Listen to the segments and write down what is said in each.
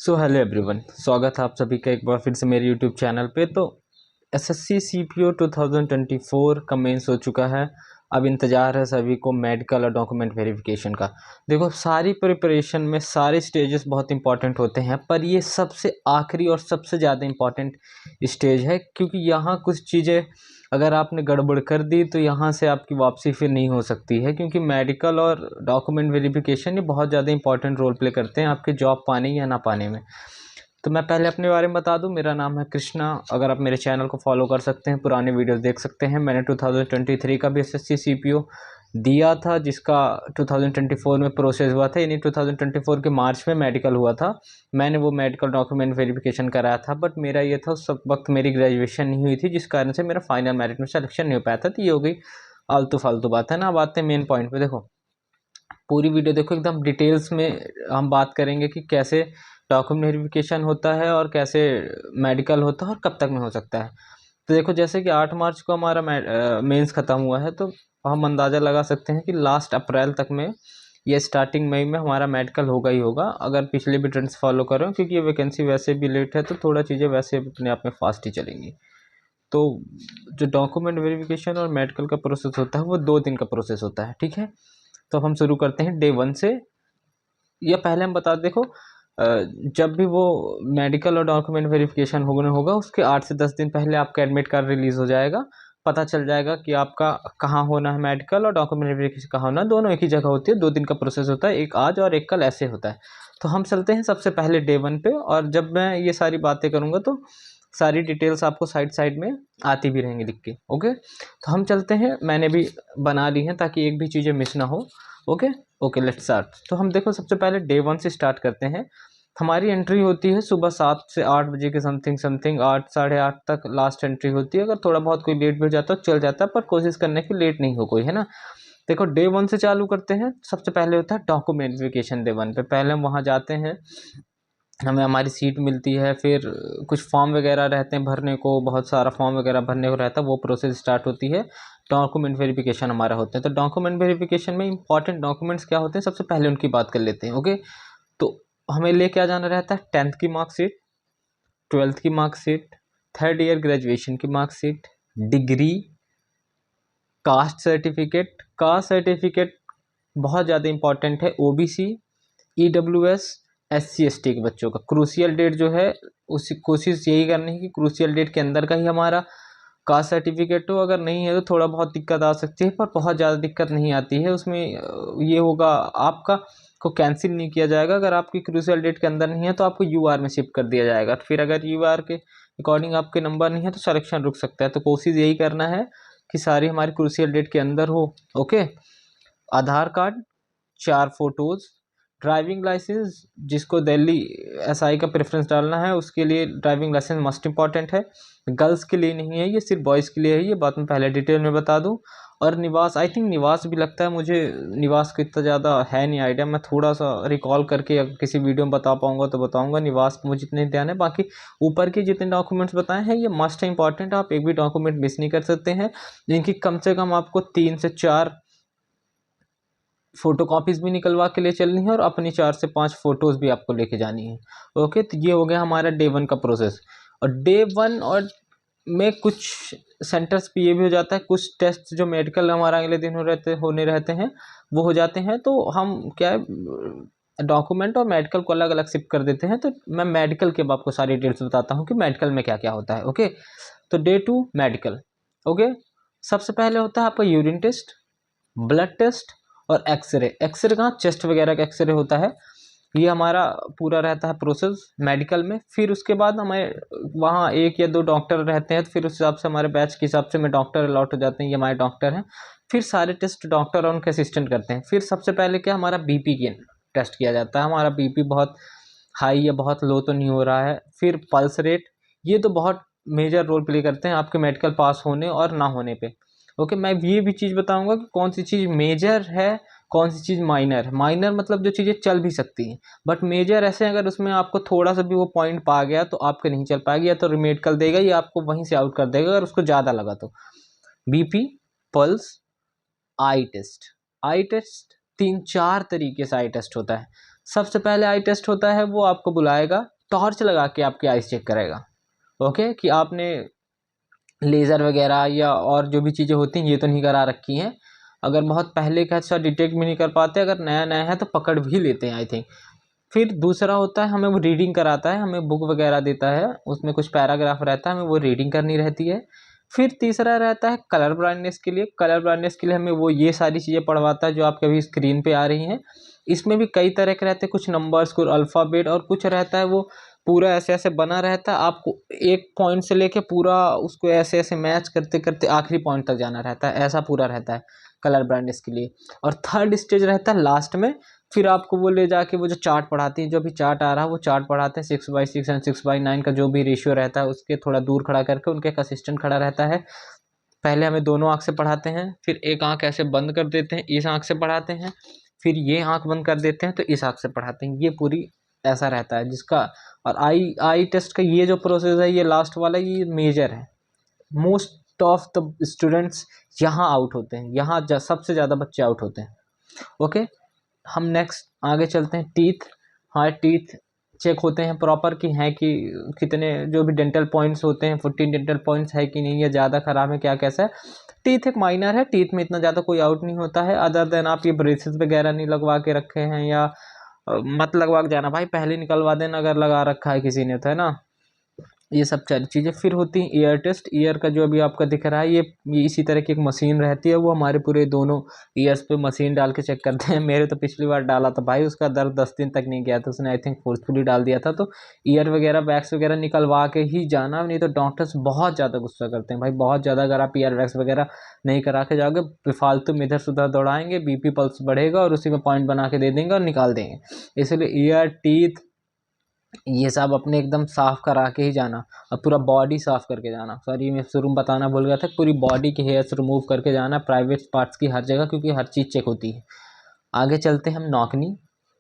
So hello everyone, स्वागत है आप सभी का एक बार फिर से मेरे यूट्यूब चैनल पे। तो एसएससी सीपीओ 2024 का मेंस हो चुका है। अब इंतज़ार है सभी को मेडिकल और डॉक्यूमेंट वेरिफिकेशन का। देखो, सारी प्रिपरेशन में सारे स्टेजेस बहुत इंपॉर्टेंट होते हैं, पर ये सबसे आखिरी और सबसे ज़्यादा इंपॉर्टेंट स्टेज है, क्योंकि यहाँ कुछ चीज़ें अगर आपने गड़बड़ कर दी तो यहाँ से आपकी वापसी फिर नहीं हो सकती है, क्योंकि मेडिकल और डॉक्यूमेंट वेरिफिकेशन ये बहुत ज़्यादा इंपॉर्टेंट रोल प्ले करते हैं आपके जॉब पाने या ना पाने में। तो मैं पहले अपने बारे में बता दूं, मेरा नाम है कृष्णा। अगर आप मेरे चैनल को फॉलो कर सकते हैं, पुराने वीडियोस देख सकते हैं। मैंने 2023 का भी एसएससी सीपीओ दिया था, जिसका 2024 में प्रोसेस हुआ था, यानी 2024 के मार्च में मेडिकल हुआ था। मैंने वो मेडिकल डॉक्यूमेंट वेरिफिकेशन कराया था, बट मेरा ये था उस वक्त मेरी ग्रेजुएशन नहीं हुई थी, जिस कारण से मेरा फाइनल मेरिट में सिलेक्शन नहीं हो पाया था। तो ये हो गई आलतू फालतू बात है ना। अब आते हैं मेन पॉइंट पे। देखो, पूरी वीडियो देखो, एकदम डिटेल्स में हम बात करेंगे कि कैसे डॉक्यूमेंट वेरिफिकेशन होता है और कैसे मेडिकल होता है और कब तक में हो सकता है। तो देखो, जैसे कि 8 मार्च को हमारा मेंस ख़त्म हुआ है, तो हम अंदाज़ा लगा सकते हैं कि लास्ट अप्रैल तक में या स्टार्टिंग मई में हमारा मेडिकल होगा ही होगा, अगर पिछले भी ट्रेंड्स फॉलो कर रहे हो, क्योंकि ये वैकेंसी वैसे भी लेट है तो थोड़ा चीज़ें वैसे अपने आप में फास्ट ही चलेंगी। तो जो डॉक्यूमेंट वेरिफिकेशन और मेडिकल का प्रोसेस होता है वो 2 दिन का प्रोसेस होता है, ठीक है। तो हम शुरू करते हैं डे 1 से। या पहले हम बता, देखो, जब भी वो मेडिकल और डॉक्यूमेंट वेरिफिकेशन होगा उसके 8 से 10 दिन पहले आपका एडमिट कार्ड रिलीज़ हो जाएगा। पता चल जाएगा कि आपका कहाँ होना है मेडिकल और डॉक्यूमेंट वेरिफिकेशन कहाँ होना है। दोनों एक ही जगह होती है, 2 दिन का प्रोसेस होता है, एक आज और एक कल ऐसे होता है। तो हम चलते हैं सबसे पहले डे 1 पे, और जब मैं ये सारी बातें करूँगा तो सारी डिटेल्स आपको साइड साइड में आती भी रहेंगी लिख के। ओके, तो हम चलते हैं, मैंने भी बना ली हैं ताकि एक भी चीज़ें मिस ना हो। Okay okay, let's start. तो हम देखो सबसे पहले डे 1 से स्टार्ट करते हैं। हमारी एंट्री होती है सुबह 7 से 8 बजे के समथिंग 8 साढ़े 8 तक लास्ट एंट्री होती है। अगर थोड़ा बहुत कोई लेट भी हो जाता है तो चल जाता है, पर कोशिश करने की लेट नहीं हो कोई, है ना। देखो, डे 1 से चालू करते हैं। सबसे पहले होता है डॉक्यूमेंट वेरिफिकेशन। डे 1 पे पहले हम वहाँ जाते हैं, हमें हमारी सीट मिलती है, फिर कुछ फॉर्म वगैरह रहते हैं भरने को, बहुत सारा फॉर्म वगैरह भरने को रहता है, वो प्रोसेस स्टार्ट होती है। डॉक्यूमेंट वेरिफिकेशन हमारा होता है। तो डॉक्यूमेंट वेरिफिकेशन में इंपॉर्टेंट डॉक्यूमेंट्स क्या होते हैं, सबसे पहले उनकी बात कर लेते हैं। ओके, तो हमें ले क्या जाना रहता है, 10th की मार्कशीट, 12th की मार्कशीट, 3rd ईयर ग्रेजुएशन की marksheet, degree, caste certificate. Caste certificate बहुत ज़्यादा इंपॉर्टेंट है। ओबीसी, ईडब्ल्यूएस, एससी एसटी के बच्चों का क्रूशियल डेट जो है, उसी कोशिश यही करनी है कि क्रूशियल डेट के अंदर का ही हमारा कास्ट सर्टिफिकेट हो। अगर नहीं है तो थोड़ा बहुत दिक्कत आ सकती है, पर बहुत ज़्यादा दिक्कत नहीं आती है उसमें। ये होगा, आपका को कैंसिल नहीं किया जाएगा। अगर आपकी क्रूशियल डेट के अंदर नहीं है तो आपको यूआर में शिफ्ट कर दिया जाएगा। फिर अगर यूआर के अकॉर्डिंग आपके नंबर नहीं है तो सिलेक्शन रुक सकता है। तो कोशिश यही करना है कि सारी हमारी क्रूशियल डेट के अंदर हो। ओके, आधार कार्ड, 4 फोटोज़, ड्राइविंग लाइसेंस, जिसको दिल्ली एसआई का प्रेफरेंस डालना है उसके लिए ड्राइविंग लाइसेंस मस्ट इंपॉर्टेंट है। गर्ल्स के लिए नहीं है, ये सिर्फ बॉयज़ के लिए है, ये बात मैं पहले डिटेल में बता दूं। और निवास, आई थिंक निवास भी लगता है मुझे, निवास का इतना ज़्यादा है नहीं आइडिया, मैं थोड़ा सा रिकॉल करके अगर किसी वीडियो में बता पाऊंगा तो बताऊंगा। निवास मुझे इतने ध्यान है, बाकी ऊपर के जितने डॉक्यूमेंट्स बताए हैं ये मस्ट है, इंपॉर्टेंट। आप एक भी डॉक्यूमेंट मिस नहीं कर सकते हैं, जिनकी कम से कम आपको 3 से 4 फोटो कॉपीज़ भी निकलवा के ले चलनी है, और अपनी 4 से 5 फोटोज़ भी आपको लेके जानी है। ओके, तो ये हो गया हमारा डे 1 का प्रोसेस। और डे 1 और में कुछ सेंटर्स पे ये भी हो जाता है, कुछ टेस्ट जो मेडिकल हमारा अगले दिन होने रहते हैं वो हो जाते हैं। तो हम क्या है, डॉक्यूमेंट और मेडिकल को अलग अलग शिफ्ट कर देते हैं। तो मैं मेडिकल के अब आपको सारी डिटेल्स बताता हूँ कि मेडिकल में क्या क्या होता है। ओके, तो डे 2 मेडिकल। ओके, सबसे पहले होता है आपका यूरिन टेस्ट, ब्लड टेस्ट और एक्सरे। एक्सरे कहाँ, चेस्ट वगैरह का एक्सरे होता है। ये हमारा पूरा रहता है प्रोसेस मेडिकल में। फिर उसके बाद हमें वहाँ 1 या 2 डॉक्टर रहते हैं, तो फिर उस हिसाब से हमारे बैच के हिसाब से में डॉक्टर अलॉट हो जाते हैं, ये हमारे डॉक्टर हैं। फिर सारे टेस्ट डॉक्टर और उनके असिस्टेंट करते हैं। फिर सबसे पहले क्या, हमारा बीपी की टेस्ट किया जाता है, हमारा बीपी बहुत हाई या बहुत लो तो नहीं हो रहा है। फिर पल्स रेट, ये तो बहुत मेजर रोल प्ले करते हैं आपके मेडिकल पास होने और ना होने पे। ओके, मैं ये भी चीज़ बताऊंगा कि कौन सी चीज़ मेजर है, कौन सी चीज़ माइनर है। माइनर मतलब जो चीज़ें चल भी सकती हैं, बट मेजर ऐसे अगर उसमें आपको थोड़ा सा भी वो पॉइंट पा गया तो आपके नहीं चल पाएगी, या तो रिमेडिकल देगा या आपको वहीं से आउट कर देगा अगर उसको ज़्यादा लगा तो। बीपी, पल्स, आई टेस्ट। आई टेस्ट 3-4 तरीके से आई टेस्ट होता है। सबसे पहले आई टेस्ट होता है, वो आपको बुलाएगा, टॉर्च लगा के आपकी आइस चेक करेगा, ओके, कि आपने लेज़र वगैरह या और जो भी चीज़ें होती हैं ये तो नहीं करा रखी हैं। अगर बहुत पहले का अच्छा डिटेक्ट भी नहीं कर पाते, अगर नया नया है तो पकड़ भी लेते हैं आई थिंक। फिर दूसरा होता है, हमें वो रीडिंग कराता है, हमें बुक वगैरह देता है, उसमें कुछ पैराग्राफ रहता है, हमें वो रीडिंग करनी रहती है। फिर तीसरा रहता है कलर ब्लाइंडनेस के लिए। कलर ब्लाइंडनेस के लिए हमें वो ये सारी चीज़ें पढ़वाता है जो आपके अभी स्क्रीन पे आ रही हैं। इसमें भी कई तरह के रहते हैं, कुछ नंबर्स, कुछ अल्फ़ाबेट, और कुछ रहता है वो पूरा ऐसे ऐसे बना रहता है, आपको एक पॉइंट से लेके पूरा उसको ऐसे ऐसे मैच करते करते आखिरी पॉइंट तक जाना रहता है, ऐसा पूरा रहता है कलर ब्लाइंडनेस के लिए। और थर्ड स्टेज रहता है लास्ट में, फिर आपको वो ले जाके वो जो चार्ट पढ़ाती है, जो भी चार्ट आ रहा है वो चार्ट पढ़ाते हैं, 6x6 एंड 6x9 का जो भी रेशियो रहता है उसके थोड़ा दूर खड़ा करके उनके एक असिस्टेंट खड़ा रहता है। पहले हमें दोनों आँख से पढ़ाते हैं, फिर एक आँख ऐसे बंद कर देते हैं, इस आँख से पढ़ाते हैं, फिर ये आँख बंद कर देते हैं तो इस आँख से पढ़ाते हैं। ये पूरी ऐसा रहता है जिसका। और आई टेस्ट का ये जो प्रोसेस है, ये लास्ट वाला, ये मेजर है। मोस्ट ऑफ द स्टूडेंट्स यहाँ आउट होते हैं, यहाँ सबसे ज़्यादा बच्चे आउट होते हैं। ओके, हम नेक्स्ट आगे चलते हैं। टीथ, हाँ टीथ चेक होते हैं प्रॉपर कि हैं कि कितने जो भी डेंटल पॉइंट्स होते हैं, 14 डेंटल पॉइंट्स है कि नहीं, या ज़्यादा ख़राब है क्या कैसा है। टीथ एक माइनर है, टीथ में इतना ज़्यादा कोई आउट नहीं होता है, अदर देन आप ये ब्रेसेस वगैरह नहीं लगवा के रखे हैं, या मत लगवा के जाना भाई, पहले निकलवा देना अगर लगा रखा है किसी ने तो, है ना। ये सब सारी चीज़ें फिर होती हैं। ईयर टेस्ट, ईयर का जो अभी आपका दिख रहा है ये इसी तरह की एक मशीन रहती है, वो हमारे पूरे दोनों ईयर्स पे मशीन डाल के चेक करते हैं। मेरे तो पिछली बार डाला था भाई, उसका दर्द 10 दिन तक नहीं गया था, उसने आई थिंक फोर्सफुली डाल दिया था। तो ईयर वगैरह वैक्स वगैरह निकलवा के ही जाना, नहीं तो डॉक्टर्स बहुत ज़्यादा गुस्सा करते हैं भाई, बहुत ज़्यादा। अगर आप ईयर वैक्स वगैरह नहीं करा के जाओगे, बेफालतू में इधर से उधर दौड़ाएंगे, बीपी पल्स बढ़ेगा और उसी में पॉइंट बना के दे देंगे और निकाल देंगे। इसलिए ईयर, टीथ, ये सब अपने एकदम साफ़ करा के ही जाना, और पूरा बॉडी साफ़ करके जाना। सॉरी मैं शुरू में बताना भूल गया था, पूरी बॉडी के हेयर्स रिमूव करके जाना, प्राइवेट पार्ट्स की हर जगह, क्योंकि हर चीज़ चेक होती है। आगे चलते हैं हम नौकनी।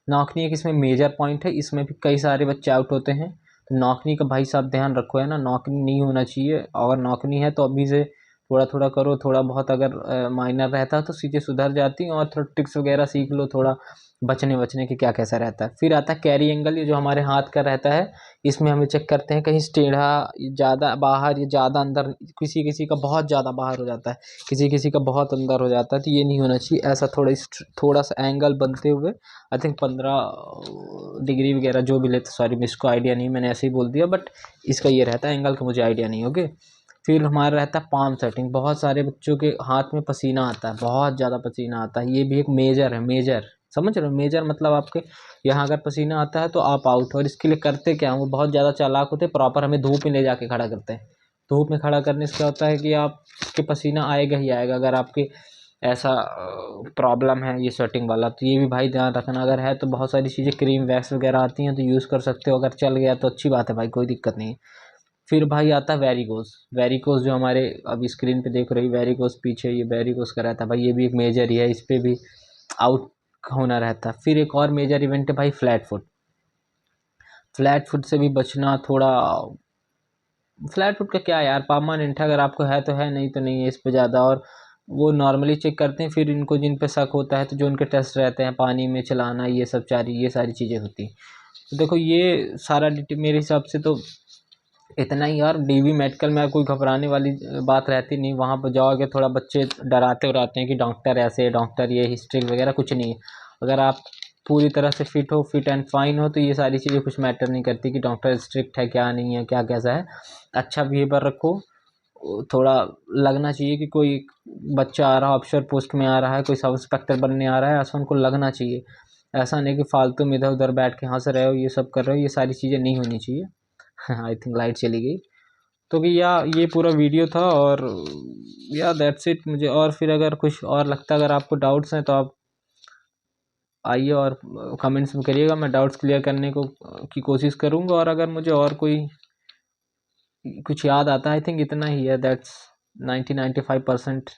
नौकनी एक इसमें मेजर पॉइंट है, इसमें भी कई सारे बच्चे आउट होते हैं। तो नौकनी का भाई साहब ध्यान रखो, है ना, नौकनी नहीं होना चाहिए। अगर नौकनी है तो अभी से थोड़ा थोड़ा करो, थोड़ा बहुत अगर माइनर रहता है तो चीज़ें सुधर जाती हैं, और थोड़ा ट्रिक्स वगैरह सीख लो, थोड़ा बचने के क्या कैसा रहता है। फिर आता है कैरी एंगल, ये जो हमारे हाथ का रहता है, इसमें हमें चेक करते हैं कहीं टेढ़ा ज़्यादा बाहर या ज़्यादा अंदर, किसी किसी का बहुत ज़्यादा बाहर हो जाता है, किसी किसी का बहुत अंदर हो जाता है, तो ये नहीं होना चाहिए। ऐसा थोड़ा सा एंगल बनते हुए, आई थिंक 15 डिग्री वगैरह जो भी लेते, सॉरी मैं इसको आइडिया नहीं, मैंने ऐसे ही बोल दिया, बट इसका ये रहता है एंगल का, मुझे आइडिया नहीं। ओके, फिर हमारा रहता है पाम सेटिंग। बहुत सारे बच्चों के हाथ में पसीना आता है, बहुत ज़्यादा पसीना आता है, ये भी एक मेजर है। मेजर समझ रहे हो, मेजर मतलब आपके यहाँ अगर पसीना आता है तो आप आउट। और इसके लिए करते क्या, वो बहुत ज़्यादा चालाक होते हैं, प्रॉपर हमें धूप में ले जाके खड़ा करते हैं। धूप में खड़ा करने से क्या होता है कि आपके पसीना आएगा ही आएगा। अगर आपके ऐसा प्रॉब्लम है ये स्वेटिंग वाला, तो ये भी भाई ध्यान रखना। अगर है तो बहुत सारी चीज़ें क्रीम वैक्स वगैरह आती हैं तो यूज़ कर सकते हो, अगर चल गया तो अच्छी बात है भाई, कोई दिक्कत नहीं है। फिर भाई आता है वेरिकोस। वेरिकोस जो हमारे अभी स्क्रीन पे देख रही, वेरिकोस पीछे ये वेरिकोस का रहता है भाई, ये भी एक मेजर ही है, इस पर भी आउट होना रहता है। फिर एक और मेजर इवेंट है भाई फ्लैट फुट। फ्लैट फुट से भी बचना थोड़ा, फ्लैट फुट का क्या यार, परमानेंट है, अगर आपको है तो है, नहीं तो नहीं है इस पे ज़्यादा। और वो नॉर्मली चेक करते हैं, फिर इनको जिन पे शक होता है तो जो उनके टेस्ट रहते हैं, पानी में चलाना, ये सब ये सारी चीज़ें होती हैं। तो देखो ये सारा मेरे हिसाब से तो इतना ही यार। डीवी मेडिकल में कोई घबराने वाली बात रहती नहीं, वहाँ पर जाओगे थोड़ा बच्चे डराते हैं कि डॉक्टर ऐसे, डॉक्टर ये, हिस्ट्री वगैरह कुछ नहीं है। अगर आप पूरी तरह से फिट हो, फिट एंड फाइन हो, तो ये सारी चीज़ें कुछ मैटर नहीं करती कि डॉक्टर स्ट्रिक्ट है क्या नहीं है, क्या कैसा है। अच्छा बिहेवियर रखो, थोड़ा लगना चाहिए कि कोई बच्चा आ रहा है, ऑफिसर पोस्ट में आ रहा है, कोई सब इंस्पेक्टर बनने आ रहा है, ऐसा उनको लगना चाहिए। ऐसा नहीं कि फालतू में इधर उधर बैठ के हंस रहे हो, ये सब कर रहे हो, ये सारी चीज़ें नहीं होनी चाहिए। आई थिंक लाइट चली गई। तो भैया ये पूरा वीडियो था, और या दैट्स इट। मुझे और फिर अगर कुछ और लगता है, अगर आपको डाउट्स हैं तो आप आइए और कमेंट्स में करिएगा, मैं डाउट्स क्लियर करने की कोशिश करूँगा। और अगर मुझे और कोई कुछ याद आता है, आई थिंक इतना ही है, दैट्स 95%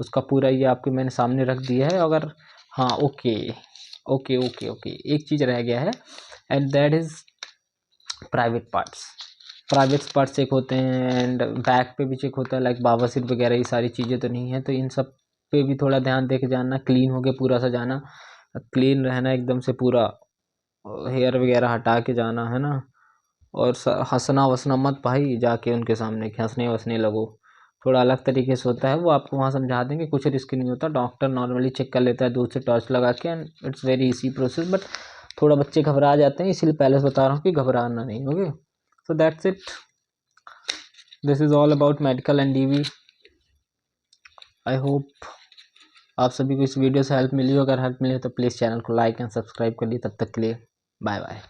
उसका पूरा ये आपके मैंने सामने रख दिया है। अगर हाँ, ओके ओके ओके ओके, एक चीज़ रह गया है, and that is private parts. Private parts check होते हैं, एंड बैक पे भी चेक होता है, लाइक बावसीर वगैरह, ये सारी चीज़ें तो नहीं है, तो इन सब पे भी थोड़ा ध्यान दे के जाना, क्लीन होके पूरा सा जाना, क्लीन रहना एकदम से पूरा हेयर वगैरह हटा के जाना है ना। और हंसना वसना मत भाई जाके उनके सामने कि हंसने वसने लगो, थोड़ा अलग तरीके से होता है, वो आपको वहाँ समझा देंगे, कुछ रिस्क नहीं होता, डॉक्टर नॉर्मली चेक कर लेता है दूर से टॉर्च लगा के, and it's very easy process. But थोड़ा बच्चे घबरा जाते हैं, इसीलिए पहले से बता रहा हूँ कि घबराना नहीं। Okay, so that's it, this is all about medical and DV. I hope आप सभी को इस वीडियो से हेल्प मिली हो। अगर हेल्प मिली हो तो प्लीज़ चैनल को लाइक एंड सब्सक्राइब कर लिए। तब तक के लिए बाय बाय।